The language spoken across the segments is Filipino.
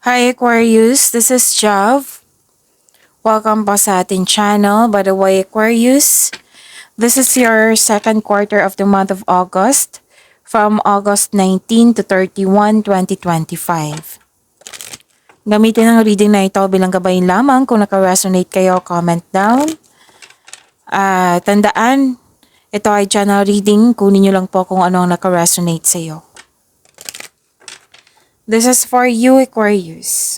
Hi Aquarius, this is Jav. Welcome po sa ating channel. By the way, Aquarius, this is your second quarter of the month of August from August 19 to 31, 2025. Gamitin ang reading na ito bilang gabayin lamang. Kung naka-resonate kayo, comment down. Tandaan, ito ay channel reading. Kunin nyo lang po kung ano ang naka-resonate sa iyo. This is for you, Aquarius.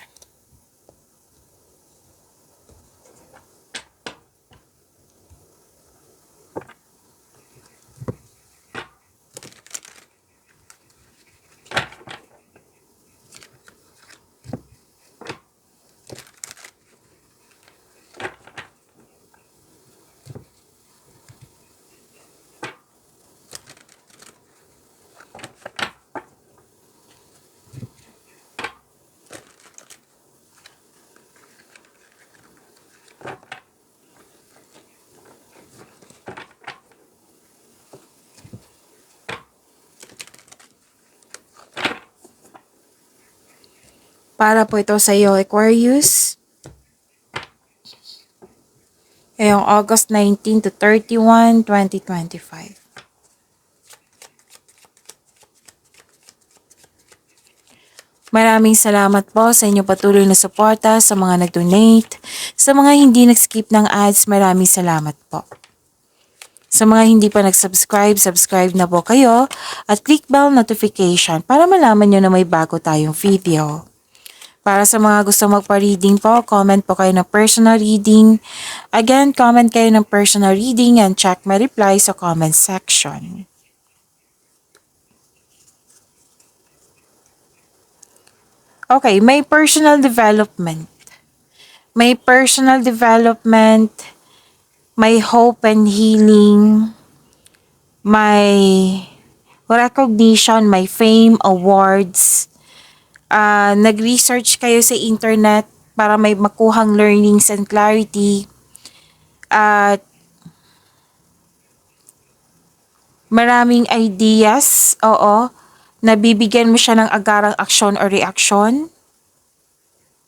Para po ito sa iyo, Aquarius. Ngayong August 19 to 31, 2025. Maraming salamat po sa inyong patuloy na suporta, sa mga nag-donate, sa mga hindi nag-skip ng ads, maraming salamat po. Sa mga hindi pa nag-subscribe, subscribe na po kayo at click bell notification para malaman nyo na may bago tayong video. Para sa mga gusto magpa-reading po, comment po kayo ng personal reading. Again, comment kayo ng personal reading and check my reply sa comment section. Okay, may personal development. May personal development, may hope and healing, may recognition, may fame, awards. Nag-research kayo sa internet para may makuhang learnings and clarity. At maraming ideas, nabibigyan mo siya ng agarang aksyon o reaksyon.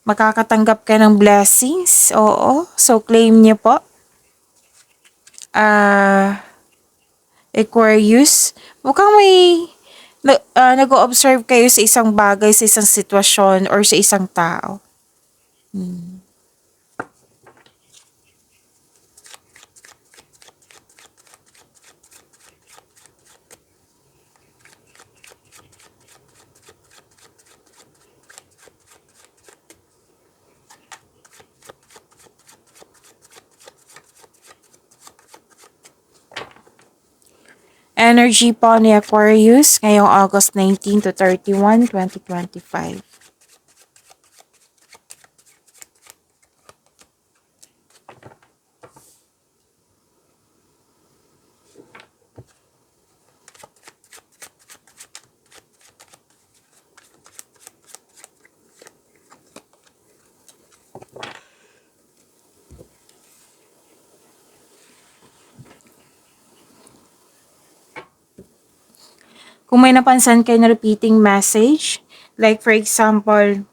Makakatanggap ka ng blessings, so claim niyo po. Aquarius, mukhang may nag-o-observe kayo sa isang bagay, sa isang sitwasyon, or sa isang tao. Energy po ni Aquarius ngayong August 19 to 31, 2025. Kung may napansin kayo na repeating message, like for example,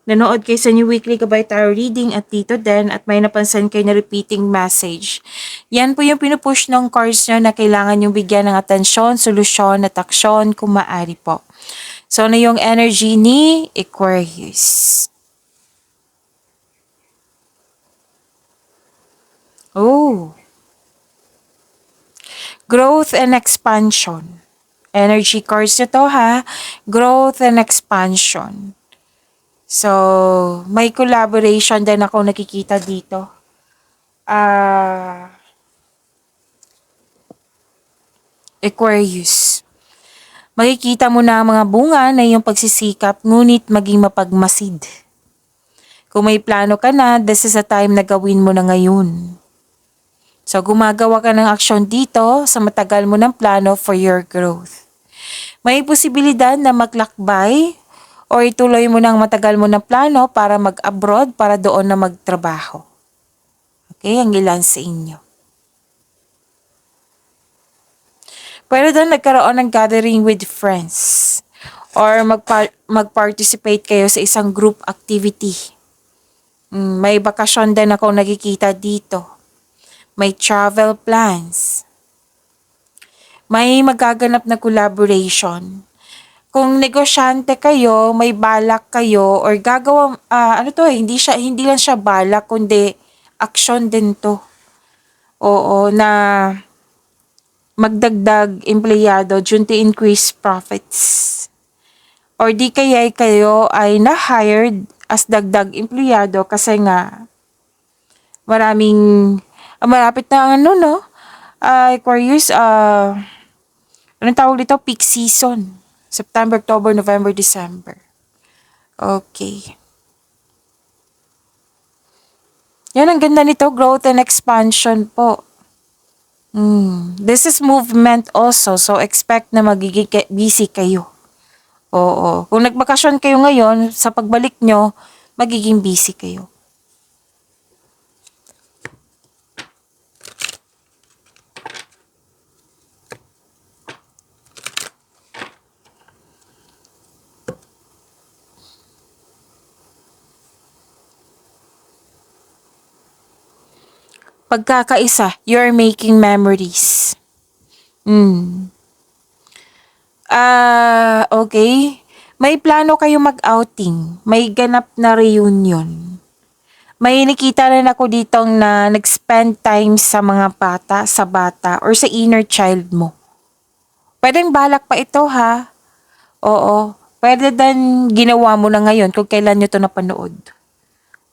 nanood kayo sa New Weekly Gabay Tarot Reading at dito din at may napansin kayo na repeating message. Yan po yung pinupush ng cards nyo na kailangan yung bigyan ng atensyon, solusyon at aksyon kung maaari po. So, ano yung energy ni Aquarius? Growth and expansion. Energy cards nyo to ha. Growth and expansion. So, may collaboration din ako nakikita dito. Aquarius. Makikita mo na ang mga bunga na iyong pagsisikap, ngunit maging mapagmasid. Kung may plano ka na, this is a time na gawin mo na ngayon. So, gumagawa ka ng aksyon dito sa matagal mo ng plano for your growth. May posibilidad na maglakbay o ituloy mo ng matagal mo ng plano para mag-abroad para doon na magtrabaho. Okay, ang ilan sa inyo. Pero doon nagkaroon ng gathering with friends or mag-participate kayo sa isang group activity. May bakasyon din ako nakikita dito. May travel plans. May magaganap na collaboration. Kung negosyante kayo, may balak kayo or gagawa hindi lang siya balak kundi aksyon din to. Oo, na magdagdag empleyado due to increase profits. Or di kaya kayo ay na-hired as dagdag empleyado kasi nga maraming malapit na ang ano no, Aquarius, anong tawag dito? Peak season. September, October, November, December. Okay. Yan, ang ganda nito, growth and expansion po. This is movement also, so expect na magiging busy kayo. Oo. Kung nagbakasyon kayo ngayon, sa pagbalik nyo, magiging busy kayo. Pagkakaisa, you're making memories. Okay. May plano kayo mag-outing. May ganap na reunion. May nakita rin ako ditong na nag-spend time sa mga bata, sa bata, or sa inner child mo. Pwedeng balak pa ito ha. Oo. Pwede din ginawa mo na ngayon kung kailan nyo ito napanood.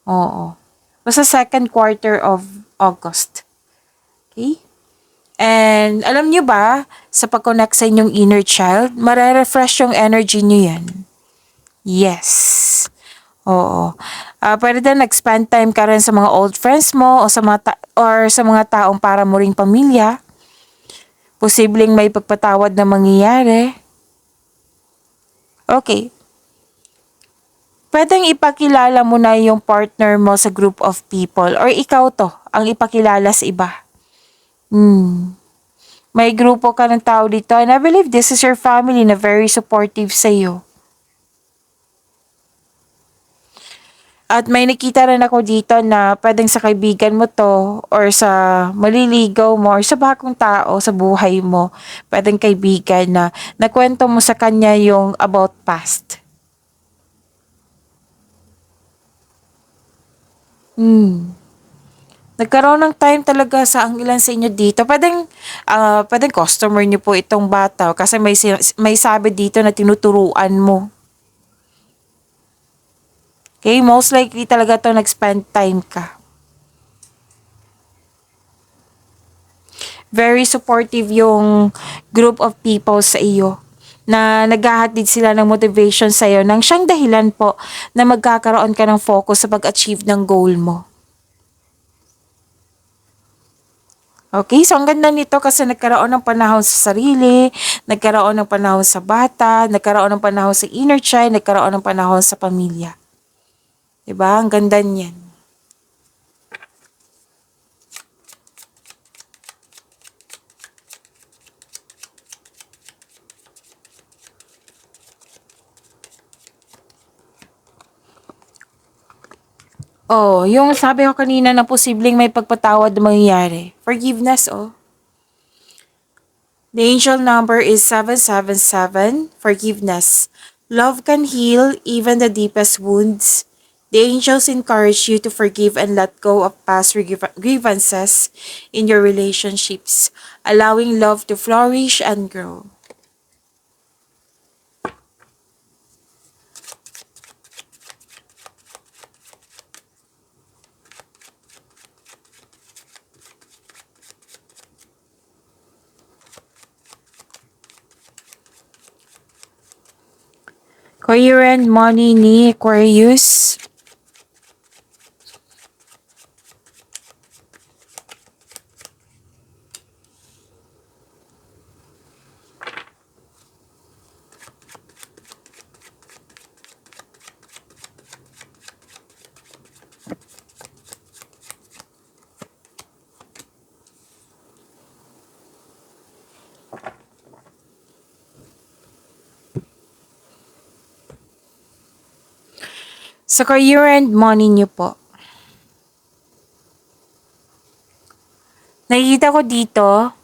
Oo. Basta second quarter of August. Okay? And alam nyo ba, sa pag-connect sa inyong inner child, marerefresh yung energy nyo yan. Yes. Oo. Pwede din nag-spend time ka rin sa mga old friends mo o sa mga taong para mo ring pamilya. Posibleng may pagpatawad na mangyayari. Okay. Pwedeng ipakilala mo na yung partner mo sa group of people or ikaw to ang ipakilala sa iba. May grupo ka ng tao dito and I believe this is your family na very supportive sa iyo. At may nakita rin ako dito na pwedeng sa kaibigan mo to or sa maliligaw mo or sa bagong tao sa buhay mo. Pwedeng kaibigan na nakwento mo sa kanya yung about past. Nagkaroon ng time talaga sa ang ilan sa inyo dito. Pwedeng customer niyo po itong bata kasi may sabi dito na tinuturuan mo. Okay, most likely talaga to nag-spend time ka. Very supportive yung group of people sa iyo na naghahatid sila ng motivation sa iyo nang siyang dahilan po na magkakaroon ka ng focus sa pag-achieve ng goal mo. Okay, so ang ganda nito kasi nagkaroon ng panahon sa sarili, nagkaroon ng panahon sa bata, nagkaroon ng panahon sa inner child, nagkaroon ng panahon sa pamilya. Diba? Ang ganda niyan. Oh, yung sabi ko kanina na posibleng may pagpatawad na mangyayari. Forgiveness, oh. The angel number is 777, forgiveness. Love can heal even the deepest wounds. The angels encourage you to forgive and let go of past grievances in your relationships, allowing love to flourish and grow. Coherent money ni Aquarius. Sa career and money niyo po, nakikita ko dito,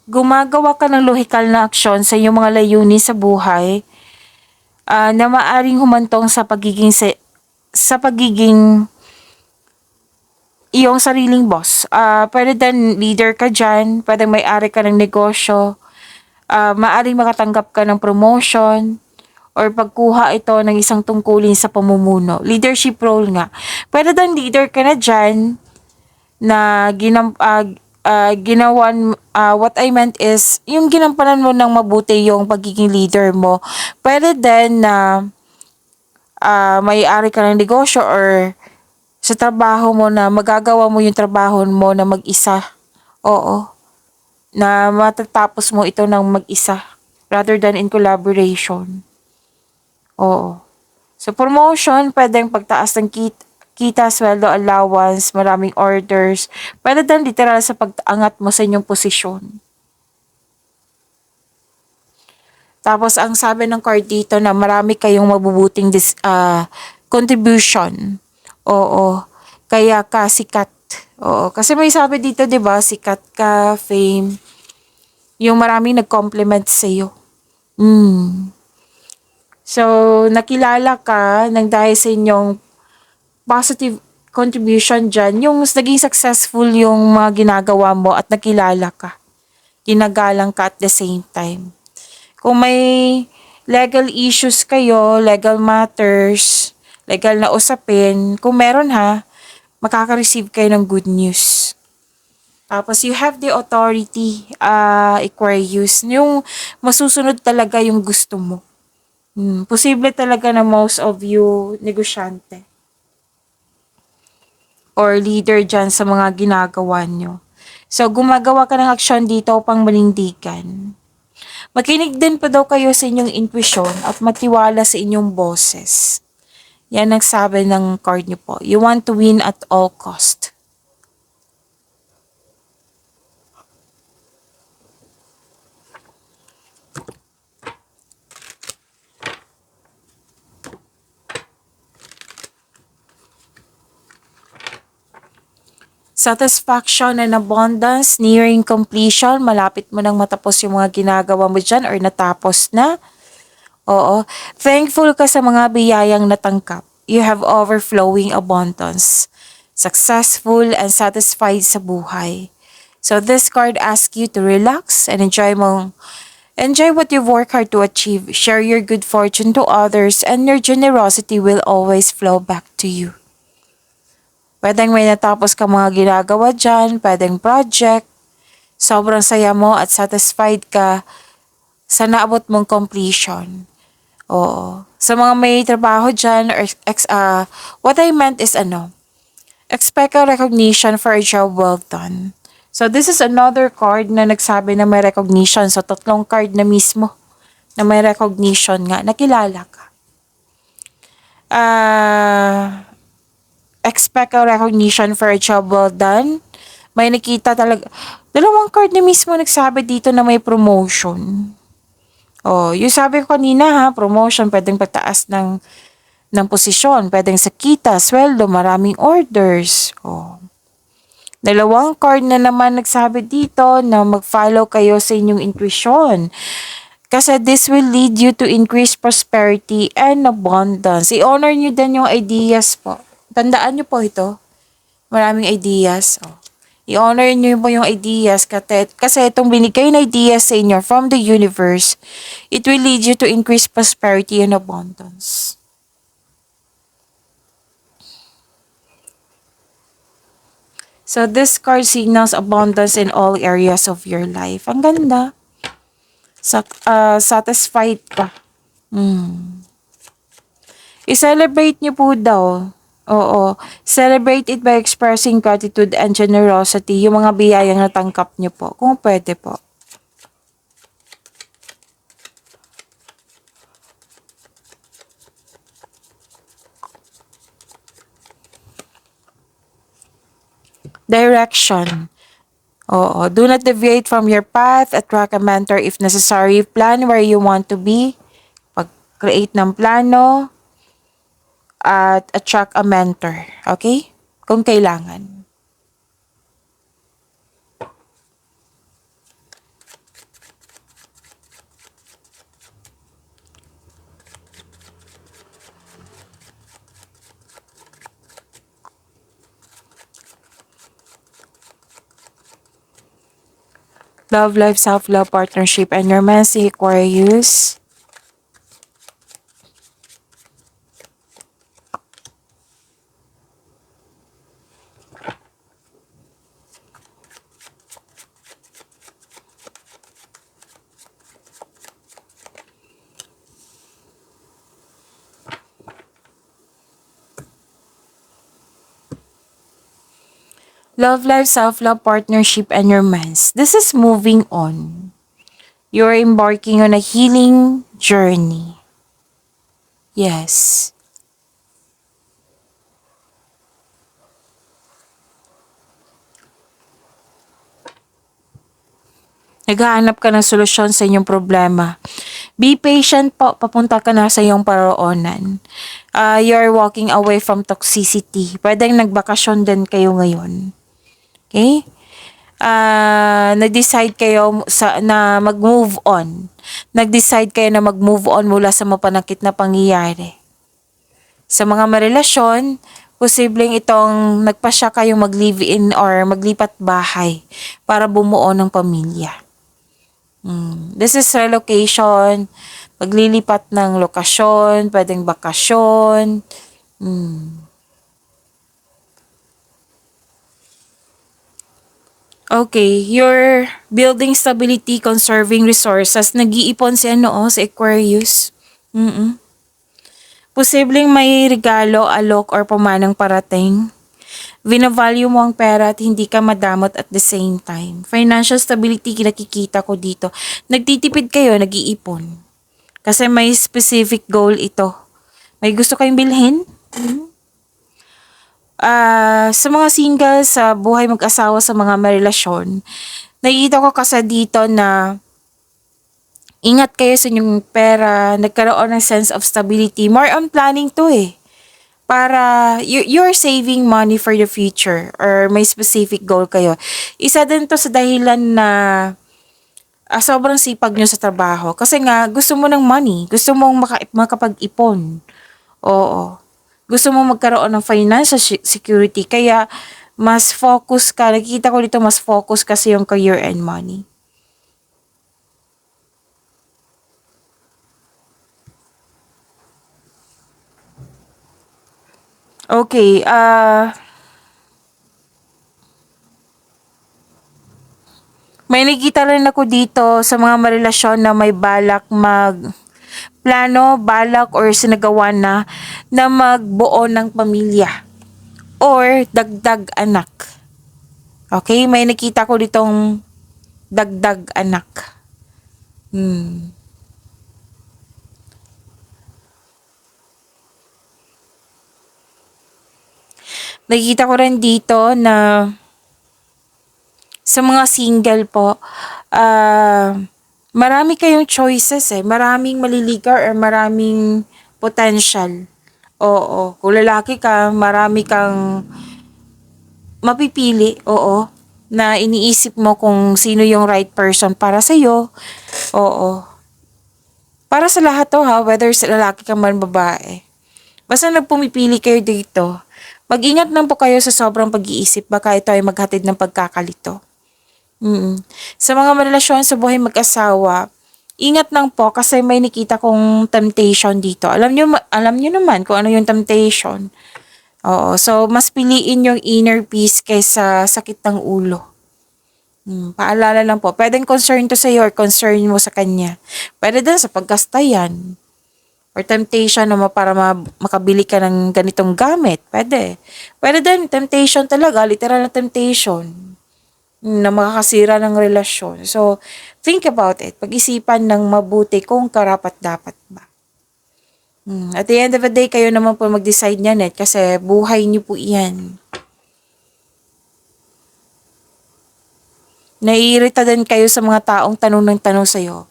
gumagawa ka ng lohikal na aksyon sa iyong mga layunin sa buhay na maaring humantong sa pagiging iyong sariling boss. Pwede din leader ka dyan, pwede may-ari ka ng negosyo, maaring makatanggap ka ng promotion, or pagkuha ito ng isang tungkulin sa pamumuno. Leadership role nga. Pwede din leader ka na dyan, na ginawan, what I meant is, yung ginampanan mo ng mabuti yung pagiging leader mo. Pwede din na may-ari ka ng negosyo or sa trabaho mo na magagawa mo yung trabaho mo na mag-isa. Oo. Na matatapos mo ito ng mag-isa rather than in collaboration. Oo. So promotion, pwedeng pagtaas ng kita, sweldo, allowance, maraming orders. Pwede din literal sa pag-angat mo sa inyong posisyon. Tapos ang sabi ng card dito na marami kayong mabubuting contribution. Oo. Kaya ka sikat. Oo. Kasi may sabi dito, 'di ba, sikat ka, fame. Yung maraming nag-compliment sa iyo. So, nakilala ka nang dahil sa inyong positive contribution dyan, yung naging successful yung mga ginagawa mo at nakilala ka. Ginagalang ka at the same time. Kung may legal issues kayo, legal matters, legal na usapin, kung meron makaka-receive kayo ng good news. Tapos you have the authority, Aquarius, yung masusunod talaga yung gusto mo. Posible talaga na most of you negosyante or leader dyan sa mga ginagawa nyo. So, gumagawa ka ng aksyon dito upang manindigan. Makinig din pa daw kayo sa inyong intuition at matiwala sa inyong boses. Yan ang sabi ng card nyo po. You want to win at all cost. Satisfaction and abundance, nearing completion, malapit mo nang matapos yung mga ginagawa mo dyan or natapos na. Oo. Thankful ka sa mga biyayang natangkap. You have overflowing abundance. Successful and satisfied sa buhay. So this card asks you to relax and enjoy what you've worked hard to achieve. Share your good fortune to others and your generosity will always flow back to you. Pwedeng may natapos ka mga ginagawa dyan, pwedeng project, sobrang saya mo at satisfied ka sa naabot mong completion. Oo. Sa mga may trabaho dyan, or what I meant is expect a recognition for a job well done. So this is another card na nagsabi na may recognition. So 3 card na mismo na may recognition nga, nakilala ka. Expect a recognition for a job well done. May nakita talaga. 2 card na mismo nagsabi dito na may promotion. Oh, yung sabi ko kanina promotion, pwedeng pagtaas ng posisyon, pwedeng sa kita, sweldo, maraming orders. Oh. 2 card na naman nagsabi dito na mag-follow kayo sa inyong intuition. Kasi this will lead you to increase prosperity and abundance. I-honor nyo din yung ideas po. Tandaan nyo po ito. Maraming ideas. Oh. I-honor nyo po yung ideas kasi itong binigay na ideas sa inyo from the universe, it will lead you to increase prosperity and abundance. So this card signals abundance in all areas of your life. Ang ganda. Satisfied ka. I-celebrate nyo po daw. Oo. Celebrate it by expressing gratitude and generosity. Yung mga biyayang natangkap nyo po. Kung pwede po. Direction. Oo. Do not deviate from your path. Attract a mentor if necessary. Plan where you want to be. Pag-create ng plano. at attract a mentor. Okay? Kung kailangan. Love life, self-love, partnership, and romantic, Aquarius. Love life, self-love, partnership, and romance. This is moving on. You're embarking on a healing journey. Yes. Naghahanap ka ng solusyon sa inyong problema. Be patient po, papunta ka na sa iyong paroonan. You're walking away from toxicity. Pwedeng nagbakasyon din kayo ngayon. Okay? Nag-decide kayo na mag-move on. Nag-decide kayo na mag-move on mula sa mapanakit na pangyayari. Sa mga marelasyon, posibleng itong nagpasya kayong mag-live-in or maglipat bahay para bumuo ng pamilya. This is relocation, paglilipat ng lokasyon, pwedeng bakasyon. Okay, you're building stability, conserving resources. Nag-iipon si si Aquarius. Posibleng may regalo, alok, or pamanang parating. Vinavalue mo ang pera at hindi ka madamot at the same time. Financial stability, nakikita ko dito. Nagtitipid kayo, nag-iipon. Kasi may specific goal ito. May gusto kayong bilhin? Sa mga single, sa buhay mag-asawa, sa mga may relasyon, nakikita ko kasi dito na ingat kayo sa inyong pera, nagkaroon ng sense of stability. More on planning to para you're saving money for the future or may specific goal kayo. Isa din to sa dahilan na sobrang sipag nyo sa trabaho. Kasi nga, gusto mo ng money. Gusto mong makapag-ipon. Oo. Gusto mo magkaroon ng financial security. Kaya, mas focus ka. Nakikita ko dito, mas focus kasi yung career and money. Okay, may nakita rin ako dito sa mga marelasyon na may balak plano, balak, or sinagawa na magbuo ng pamilya or dagdag anak. Okay, may nakita ko ditong dagdag anak. Nakikita ko rin dito na sa mga single po, marami kayong choices Maraming maliligaw or maraming potential. Oo. Kung lalaki ka, marami kang mapipili. Oo. Na iniisip mo kung sino yung right person para sa'yo. Oo. Para sa lahat to whether sa lalaki ka man babae. Basta nagpumipili kayo dito, mag-ingat lang po kayo sa sobrang pag-iisip. Baka ito ay maghatid ng pagkakalito. Sa mga relasyon sa buhay mag-asawa, ingat lang po kasi may nakita kong temptation dito. Alam nyo naman kung ano yung temptation. Oo, so mas piliin yung inner peace kaysa sakit ng ulo. Paalala lang po, pwedeng concern to sa iyo or concern mo sa kanya. Pwede din sa paggasta yan. Or temptation na para makabili ka ng ganitong gamit. Pwede. Pwede din, temptation talaga, literal na temptation na makakasira ng relasyon. So, think about it. Pag-isipan ng mabuti kung karapat-dapat ba. At the end of the day, kayo naman po mag-decide niyan kasi buhay niyo po iyan. Naiirita din kayo sa mga taong tanong ng tanong sa'yo.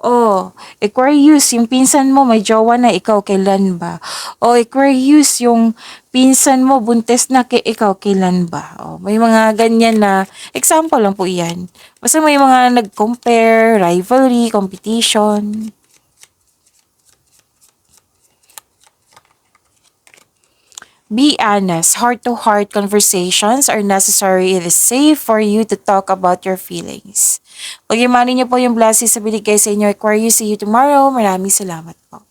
Oh, Aquarius, yung pinsan mo may jowa na, ikaw kailan ba? O Aquarius, yung pinsan mo buntis na, ikaw kailan ba? Oh, may mga ganyan na example lang po 'yan. Basta may mga nag-compare, rivalry, competition. Be honest. Heart-to-heart conversations are necessary. It is safe for you to talk about your feelings. Pag-imani niyo po yung blessings sa binigay sa inyo, Aquarius. See you tomorrow. Maraming salamat po.